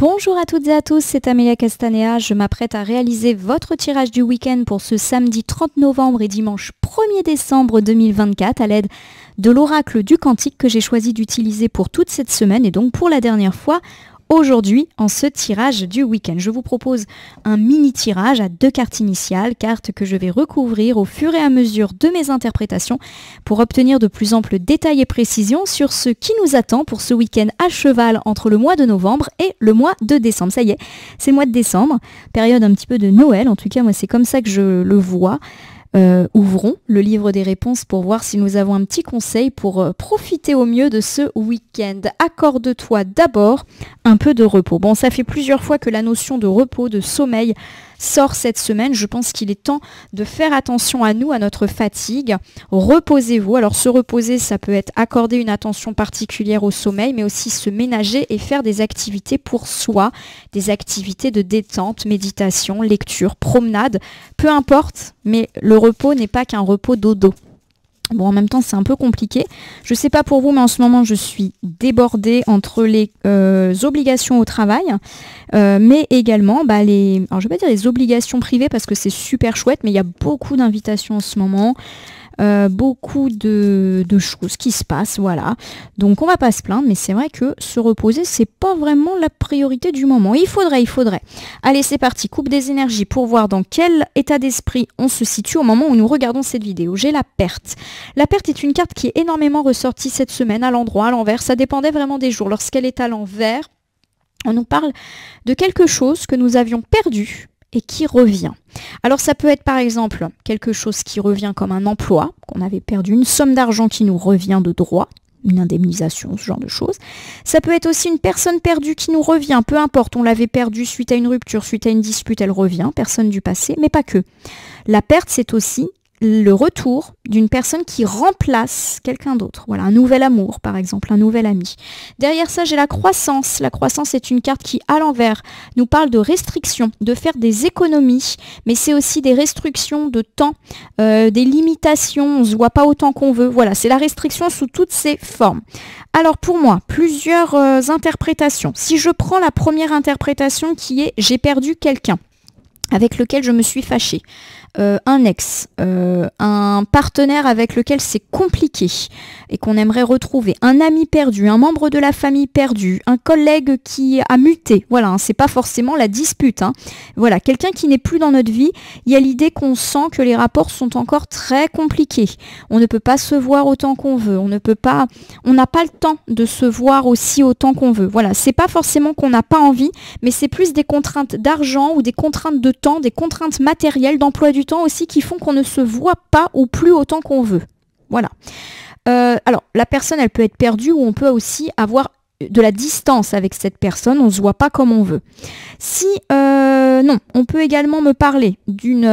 Bonjour à toutes et à tous, c'est Amélia Castanea. Je m'apprête à réaliser votre tirage du week-end pour ce samedi 30 novembre et dimanche 1er décembre 2024 à l'aide de l'oracle du Cantique que j'ai choisi d'utiliser pour toute cette semaine et donc pour la dernière fois aujourd'hui en ce tirage du week-end. Je vous propose un mini tirage à 2 cartes initiales, cartes que je vais recouvrir au fur et à mesure de mes interprétations pour obtenir de plus amples détails et précisions sur ce qui nous attend pour ce week-end à cheval entre le mois de novembre et le mois de décembre. Ça y est, c'est le mois de décembre, période un petit peu de Noël, en tout cas moi c'est comme ça que je le vois. Ouvrons le livre des réponses pour voir si nous avons un petit conseil pour profiter au mieux de ce week-end. Accorde-toi d'abord un peu de repos. Bon, ça fait plusieurs fois que la notion de repos, de sommeil sort cette semaine. Je pense qu'il est temps de faire attention à nous, à notre fatigue. Reposez-vous. Alors se reposer, ça peut être accorder une attention particulière au sommeil, mais aussi se ménager et faire des activités pour soi, des activités de détente, méditation, lecture, promenade, peu importe, mais le repos n'est pas qu'un repos dodo. Bon, en même temps, c'est un peu compliqué. Je ne sais pas pour vous, mais en ce moment, je suis débordée entre les obligations au travail, mais également, alors je ne vais pas dire les obligations privées parce que c'est super chouette, mais il y a beaucoup d'invitations en ce moment. Beaucoup de choses qui se passent, voilà. Donc on va pas se plaindre, mais c'est vrai que se reposer, c'est pas vraiment la priorité du moment. Il faudrait. Allez, c'est parti, coupe des énergies pour voir dans quel état d'esprit on se situe au moment où nous regardons cette vidéo. J'ai la perte. La perte est une carte qui est énormément ressortie cette semaine, à l'endroit, à l'envers. Ça dépendait vraiment des jours. Lorsqu'elle est à l'envers, on nous parle de quelque chose que nous avions perdu et qui revient. Alors ça peut être par exemple quelque chose qui revient comme un emploi, qu'on avait perdu, une somme d'argent qui nous revient de droit, une indemnisation, ce genre de choses. Ça peut être aussi une personne perdue qui nous revient, peu importe, on l'avait perdue suite à une rupture, suite à une dispute, elle revient, personne du passé, mais pas que. La perte, c'est aussi le retour d'une personne qui remplace quelqu'un d'autre. Voilà, un nouvel amour, par exemple, un nouvel ami. Derrière ça, j'ai la croissance. La croissance est une carte qui, à l'envers, nous parle de restrictions, de faire des économies, mais c'est aussi des restrictions de temps, des limitations, on ne se voit pas autant qu'on veut. Voilà, c'est la restriction sous toutes ses formes. Alors pour moi, plusieurs interprétations. Si je prends la première interprétation qui est « j'ai perdu quelqu'un » avec lequel je me suis fâchée. Un ex, un partenaire avec lequel c'est compliqué et qu'on aimerait retrouver, un ami perdu, un membre de la famille perdu, un collègue qui a muté, voilà, hein, c'est pas forcément la dispute, hein. Voilà, quelqu'un qui n'est plus dans notre vie, il y a l'idée qu'on sent que les rapports sont encore très compliqués, on ne peut pas se voir autant qu'on veut, on n'a pas le temps de se voir aussi autant qu'on veut, voilà, c'est pas forcément qu'on n'a pas envie, mais c'est plus des contraintes d'argent ou des contraintes de temps, des contraintes matérielles, d'emploi du temps aussi qui font qu'on ne se voit pas ou plus autant qu'on veut. Voilà. Alors, la personne, elle peut être perdue ou on peut aussi avoir de la distance avec cette personne, on ne se voit pas comme on veut. Si, non, on peut également me parler du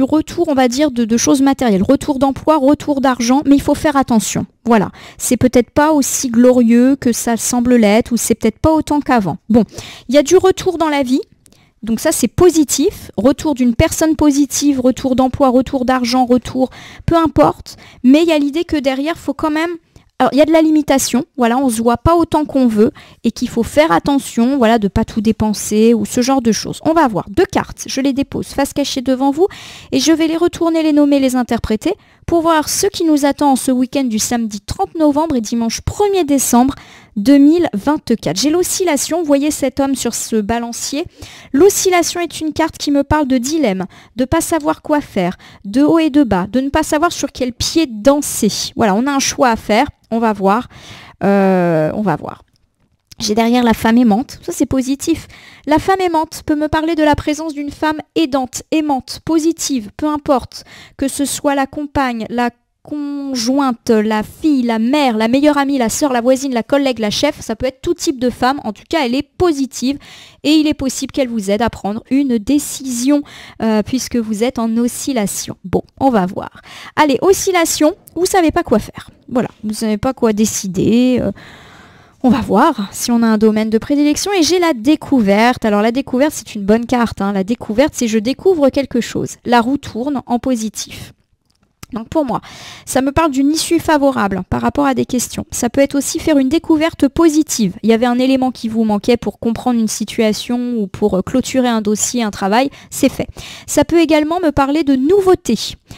retour, on va dire, de choses matérielles, retour d'emploi, retour d'argent, mais il faut faire attention. Voilà, c'est peut-être pas aussi glorieux que ça semble l'être, ou c'est peut-être pas autant qu'avant. Bon, il y a du retour dans la vie, donc ça c'est positif, retour d'une personne positive, retour d'emploi, retour d'argent, retour, peu importe, mais il y a l'idée que derrière, il faut quand même... Alors, il y a de la limitation, voilà, on ne se voit pas autant qu'on veut et qu'il faut faire attention, voilà, de ne pas tout dépenser ou ce genre de choses. On va avoir 2 cartes, je les dépose face cachée devant vous et je vais les retourner, les nommer, les interpréter pour voir ce qui nous attend en ce week-end du samedi 30 novembre et dimanche 1er décembre 2024. J'ai l'oscillation, vous voyez cet homme sur ce balancier. L'oscillation est une carte qui me parle de dilemme, de ne pas savoir quoi faire, de haut et de bas, de ne pas savoir sur quel pied danser. Voilà, on a un choix à faire, on va voir. J'ai derrière la femme aimante, ça c'est positif. La femme aimante peut me parler de la présence d'une femme aidante, aimante, positive, peu importe, que ce soit la compagne, la conjointe, la fille, la mère, la meilleure amie, la sœur, la voisine, la collègue, la chef, ça peut être tout type de femme, en tout cas elle est positive et il est possible qu'elle vous aide à prendre une décision puisque vous êtes en oscillation. Bon, on va voir. Allez, oscillation, vous savez pas quoi faire. Voilà, vous savez pas quoi décider. On va voir si on a un domaine de prédilection et j'ai la découverte. Alors la découverte c'est une bonne carte, hein. La découverte c'est je découvre quelque chose. La roue tourne en positif. Donc pour moi, ça me parle d'une issue favorable par rapport à des questions. Ça peut être aussi faire une découverte positive. Il y avait un élément qui vous manquait pour comprendre une situation ou pour clôturer un dossier, un travail, c'est fait. Ça peut également me parler de nouveauté,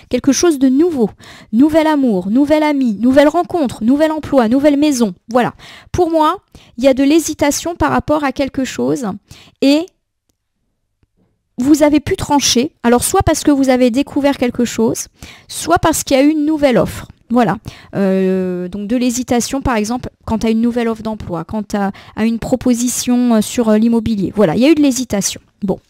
quelque chose de nouveau. Nouvel amour, nouvel ami, nouvelle rencontre, nouvel emploi, nouvelle maison. Voilà. Pour moi, il y a de l'hésitation par rapport à quelque chose et vous avez pu trancher, alors soit parce que vous avez découvert quelque chose, soit parce qu'il y a eu une nouvelle offre. Voilà, donc de l'hésitation par exemple quant à une nouvelle offre d'emploi, quant à une proposition sur l'immobilier. Voilà, il y a eu de l'hésitation. Bon,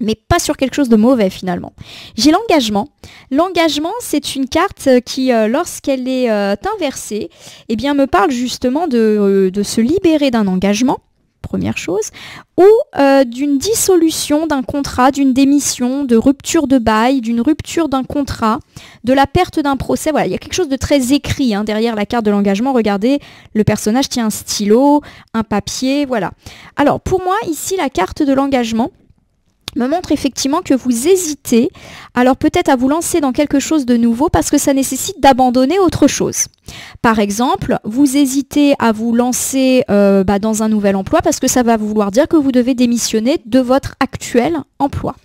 mais pas sur quelque chose de mauvais finalement. J'ai l'engagement. L'engagement, c'est une carte qui, lorsqu'elle est inversée, eh bien, me parle justement de se libérer d'un engagement. Première chose, ou d'une dissolution d'un contrat, d'une démission, de rupture de bail, d'une rupture d'un contrat, de la perte d'un procès. Voilà, il y a quelque chose de très écrit derrière la carte de l'engagement. Regardez, le personnage tient un stylo, un papier, voilà. Alors, pour moi, ici, la carte de l'engagement me montre effectivement que vous hésitez, alors peut-être à vous lancer dans quelque chose de nouveau parce que ça nécessite d'abandonner autre chose. Par exemple, vous hésitez à vous lancer dans un nouvel emploi parce que ça va vouloir dire que vous devez démissionner de votre actuel emploi.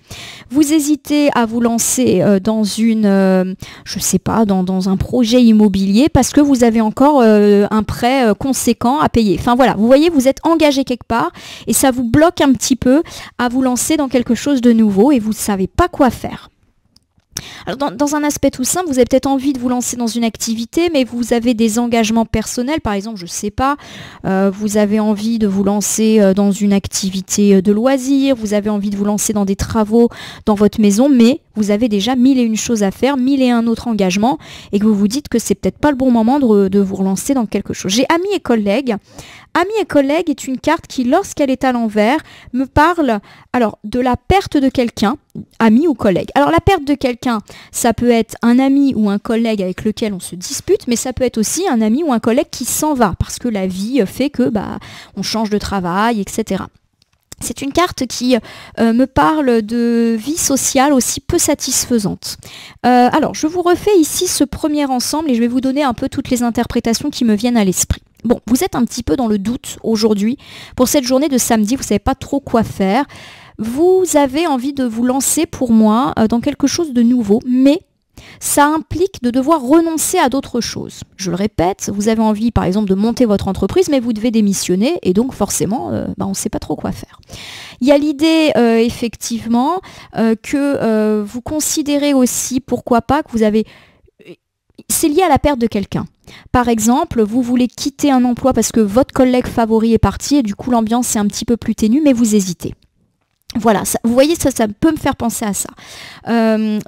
Vous hésitez à vous lancer dans je sais pas, dans un projet immobilier parce que vous avez encore un prêt conséquent à payer. Enfin voilà, vous voyez, vous êtes engagé quelque part et ça vous bloque un petit peu à vous lancer dans quelque chose de nouveau et vous ne savez pas quoi faire. Alors dans un aspect tout simple, vous avez peut-être envie de vous lancer dans une activité, mais vous avez des engagements personnels, par exemple, je ne sais pas, vous avez envie de vous lancer dans une activité de loisir, vous avez envie de vous lancer dans des travaux dans votre maison, mais vous avez déjà 1001 choses à faire, 1001 autres engagements, et que vous vous dites que c'est peut-être pas le bon moment de vous relancer dans quelque chose. J'ai amis et collègues. Amis et collègues est une carte qui, lorsqu'elle est à l'envers, me parle alors de la perte de quelqu'un, ami ou collègue. Alors la perte de quelqu'un, ça peut être un ami ou un collègue avec lequel on se dispute, mais ça peut être aussi un ami ou un collègue qui s'en va, parce que la vie fait que on change de travail, etc. C'est une carte qui me parle de vie sociale aussi peu satisfaisante. Alors, je vous refais ici ce premier ensemble et je vais vous donner un peu toutes les interprétations qui me viennent à l'esprit. Bon, vous êtes un petit peu dans le doute aujourd'hui. Pour cette journée de samedi, vous ne savez pas trop quoi faire. Vous avez envie de vous lancer, pour moi, dans quelque chose de nouveau, mais ça implique de devoir renoncer à d'autres choses. Je le répète, vous avez envie par exemple de monter votre entreprise, mais vous devez démissionner et donc forcément, on ne sait pas trop quoi faire. Il y a l'idée effectivement que vous considérez aussi, pourquoi pas, que vous avez... C'est lié à la perte de quelqu'un. Par exemple, vous voulez quitter un emploi parce que votre collègue favori est parti et du coup l'ambiance est un petit peu plus ténue, mais vous hésitez. Voilà, ça, vous voyez, ça peut me faire penser à ça.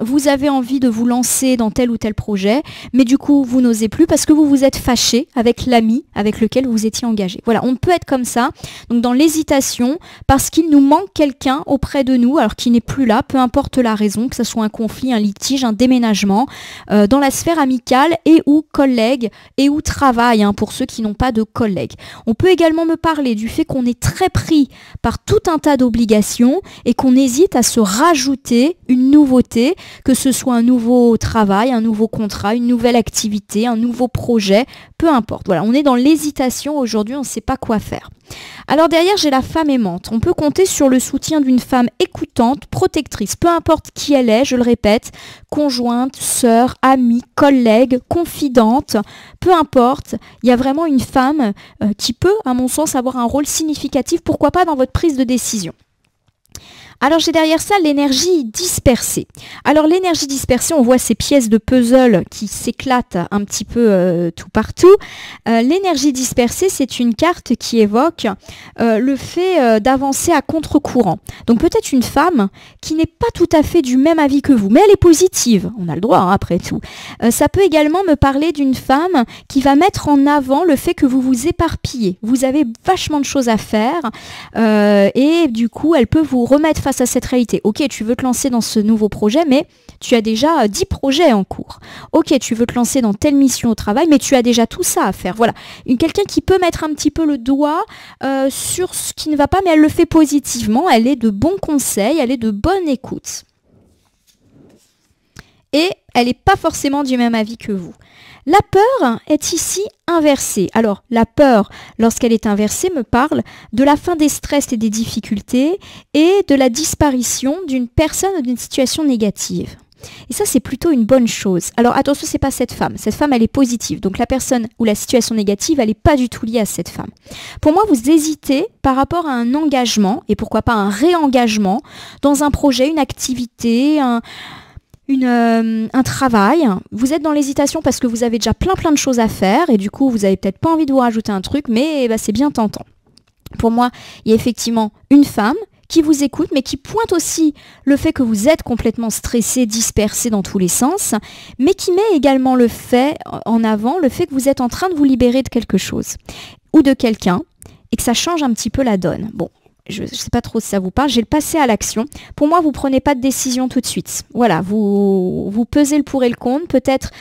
Vous avez envie de vous lancer dans tel ou tel projet, mais du coup, vous n'osez plus parce que vous vous êtes fâché avec l'ami avec lequel vous étiez engagé. Voilà, on peut être comme ça, donc dans l'hésitation, parce qu'il nous manque quelqu'un auprès de nous, alors qu'il n'est plus là, peu importe la raison, que ce soit un conflit, un litige, un déménagement, dans la sphère amicale et ou collègue et ou travail, pour ceux qui n'ont pas de collègues. On peut également me parler du fait qu'on est très pris par tout un tas d'obligations et qu'on hésite à se rajouter une nouveauté, que ce soit un nouveau travail, un nouveau contrat, une nouvelle activité, un nouveau projet, peu importe. Voilà, on est dans l'hésitation aujourd'hui, on ne sait pas quoi faire. Alors derrière, j'ai la femme aimante. On peut compter sur le soutien d'une femme écoutante, protectrice, peu importe qui elle est, je le répète, conjointe, sœur, amie, collègue, confidente, peu importe. Il y a vraiment une femme qui peut, à mon sens, avoir un rôle significatif, pourquoi pas dans votre prise de décision. Alors j'ai derrière ça l'énergie dispersée. Alors l'énergie dispersée, on voit ces pièces de puzzle qui s'éclatent un petit peu tout partout. L'énergie dispersée, c'est une carte qui évoque le fait d'avancer à contre-courant. Donc peut-être une femme qui n'est pas tout à fait du même avis que vous, mais elle est positive, on a le droit après tout. Ça peut également me parler d'une femme qui va mettre en avant le fait que vous vous éparpillez. Vous avez vachement de choses à faire et du coup elle peut vous remettre face à cette réalité. Ok, tu veux te lancer dans ce nouveau projet, mais tu as déjà 10 projets en cours. Ok, tu veux te lancer dans telle mission au travail, mais tu as déjà tout ça à faire. Voilà, quelqu'un qui peut mettre un petit peu le doigt sur ce qui ne va pas, mais elle le fait positivement, elle est de bons conseils, elle est de bonne écoute. Et elle n'est pas forcément du même avis que vous. La peur est ici inversée. Alors, la peur, lorsqu'elle est inversée, me parle de la fin des stress et des difficultés et de la disparition d'une personne ou d'une situation négative. Et ça, c'est plutôt une bonne chose. Alors attention, c'est pas cette femme. Cette femme, elle est positive. Donc la personne ou la situation négative, elle n'est pas du tout liée à cette femme. Pour moi, vous hésitez par rapport à un engagement, et pourquoi pas un réengagement, dans un projet, une activité, un travail. Vous êtes dans l'hésitation parce que vous avez déjà plein de choses à faire, et du coup, vous avez peut-être pas envie de vous rajouter un truc, mais c'est bien tentant. Pour moi, il y a effectivement une femme qui vous écoute, mais qui pointe aussi le fait que vous êtes complètement stressé, dispersé dans tous les sens, mais qui met également le fait en avant, le fait que vous êtes en train de vous libérer de quelque chose ou de quelqu'un et que ça change un petit peu la donne. Bon, je ne sais pas trop si ça vous parle, j'ai le passé à l'action. Pour moi, vous ne prenez pas de décision tout de suite. Voilà, vous pesez le pour et le contre. Peut-être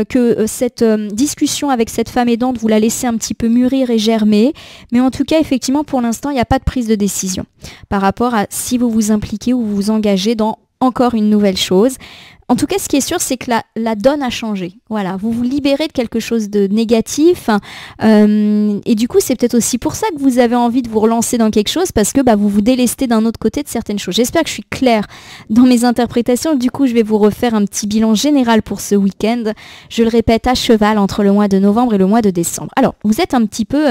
que cette discussion avec cette femme aidante, vous la laissez un petit peu mûrir et germer. Mais en tout cas, effectivement, pour l'instant, il n'y a pas de prise de décision par rapport à si vous vous impliquez ou vous vous engagez dans encore une nouvelle chose. En tout cas, ce qui est sûr, c'est que la donne a changé. Voilà, vous vous libérez de quelque chose de négatif. Et du coup, c'est peut-être aussi pour ça que vous avez envie de vous relancer dans quelque chose, parce que vous vous délestez d'un autre côté de certaines choses. J'espère que je suis claire dans mes interprétations. Du coup, je vais vous refaire un petit bilan général pour ce week-end. Je le répète, à cheval entre le mois de novembre et le mois de décembre. Alors, vous êtes un petit peu...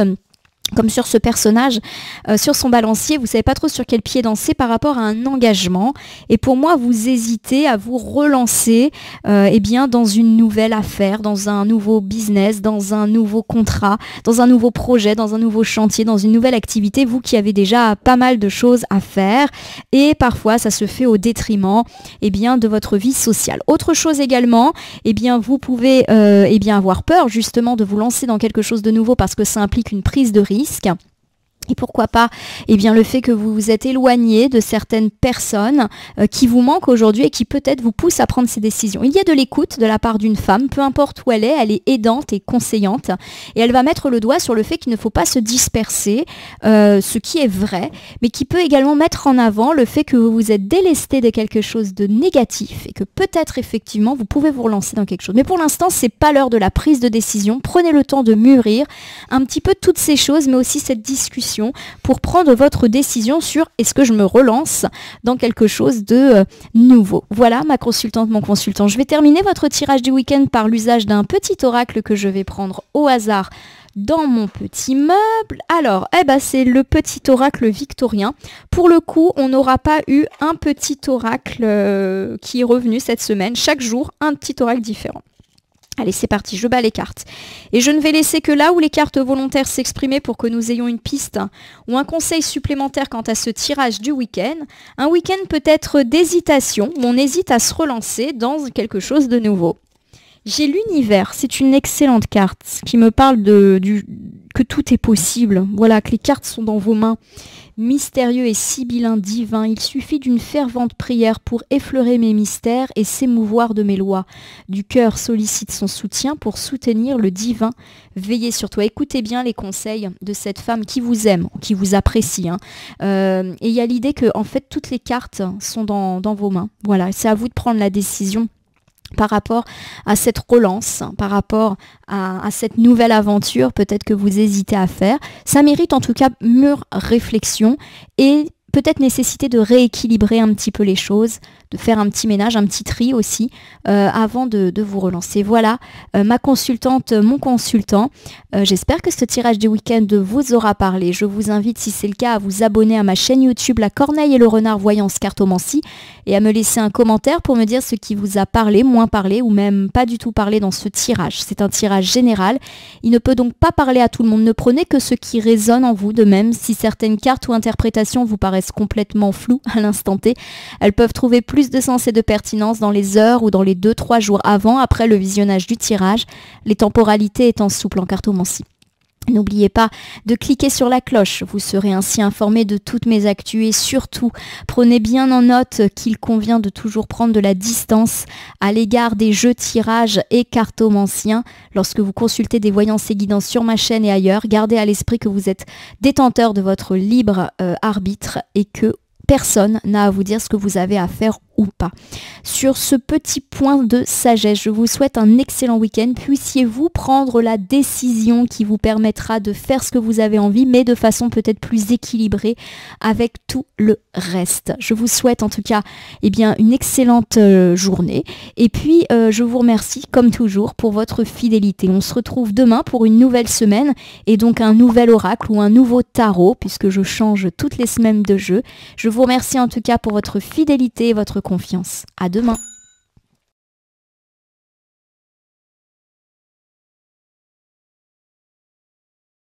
comme sur ce personnage, sur son balancier, vous ne savez pas trop sur quel pied danser par rapport à un engagement. Et pour moi, vous hésitez à vous relancer dans une nouvelle affaire, dans un nouveau business, dans un nouveau contrat, dans un nouveau projet, dans un nouveau chantier, dans une nouvelle activité, vous qui avez déjà pas mal de choses à faire. Et parfois, ça se fait au détriment de votre vie sociale. Autre chose également, vous pouvez avoir peur justement de vous lancer dans quelque chose de nouveau parce que ça implique une prise de risque. Et pourquoi pas le fait que vous vous êtes éloigné de certaines personnes qui vous manquent aujourd'hui et qui peut-être vous poussent à prendre ces décisions. Il y a de l'écoute de la part d'une femme, peu importe où elle est aidante et conseillante, et elle va mettre le doigt sur le fait qu'il ne faut pas se disperser, ce qui est vrai, mais qui peut également mettre en avant le fait que vous vous êtes délesté de quelque chose de négatif et que peut-être effectivement vous pouvez vous relancer dans quelque chose. Mais pour l'instant, c'est pas l'heure de la prise de décision. Prenez le temps de mûrir un petit peu toutes ces choses, mais aussi cette discussion pour prendre votre décision sur est-ce que je me relance dans quelque chose de nouveau. Voilà ma consultante, mon consultant. Je vais terminer votre tirage du week-end par l'usage d'un petit oracle que je vais prendre au hasard dans mon petit meuble. Alors, c'est le petit oracle victorien. Pour le coup, on n'aura pas eu un petit oracle qui est revenu cette semaine. Chaque jour, un petit oracle différent. Allez, c'est parti, je bats les cartes. Et je ne vais laisser que là où les cartes volontaires s'exprimer pour que nous ayons une piste ou un conseil supplémentaire quant à ce tirage du week-end. Un week-end peut-être d'hésitation, où on hésite à se relancer dans quelque chose de nouveau. J'ai l'univers, c'est une excellente carte qui me parle que tout est possible. Voilà, que les cartes sont dans vos mains. Mystérieux et sibyllin divin, il suffit d'une fervente prière pour effleurer mes mystères et s'émouvoir de mes lois. Du cœur sollicite son soutien pour soutenir le divin. Veillez sur toi. Écoutez bien les conseils de cette femme qui vous aime, qui vous apprécie. Et il y a l'idée que en fait toutes les cartes sont dans vos mains. Voilà, c'est à vous de prendre la décision par rapport à cette relance, par rapport à cette nouvelle aventure peut-être que vous hésitez à faire. Ça mérite en tout cas mûre réflexion et peut-être nécessité de rééquilibrer un petit peu les choses, de faire un petit ménage, un petit tri aussi, avant de vous relancer. Voilà, ma consultante, mon consultant. J'espère que ce tirage du week-end vous aura parlé. Je vous invite, si c'est le cas, à vous abonner à ma chaîne YouTube La Corneille et le Renard Voyance Cartomancie et à me laisser un commentaire pour me dire ce qui vous a parlé, moins parlé ou même pas du tout parlé dans ce tirage. C'est un tirage général. Il ne peut donc pas parler à tout le monde. Ne prenez que ce qui résonne en vous. De même, si certaines cartes ou interprétations vous paraissent complètement floues à l'instant T, elles peuvent trouver plus de sens et de pertinence dans les heures ou dans les 2-3 jours après le visionnage du tirage, les temporalités étant souples en cartomancie. N'oubliez pas de cliquer sur la cloche, vous serez ainsi informé de toutes mes actus et surtout, prenez bien en note qu'il convient de toujours prendre de la distance à l'égard des jeux tirages et cartomanciens. Lorsque vous consultez des voyances et guidances sur ma chaîne et ailleurs, gardez à l'esprit que vous êtes détenteur de votre libre arbitre et que personne n'a à vous dire ce que vous avez à faire ou pas. Sur ce petit point de sagesse, je vous souhaite un excellent week-end. Puissiez-vous prendre la décision qui vous permettra de faire ce que vous avez envie, mais de façon peut-être plus équilibrée avec tout le reste. Je vous souhaite en tout cas une excellente journée. Et puis, je vous remercie comme toujours pour votre fidélité. On se retrouve demain pour une nouvelle semaine et donc un nouvel oracle ou un nouveau tarot puisque je change toutes les semaines de jeu. Je vous remercie en tout cas pour votre fidélité et votre confiance. À demain.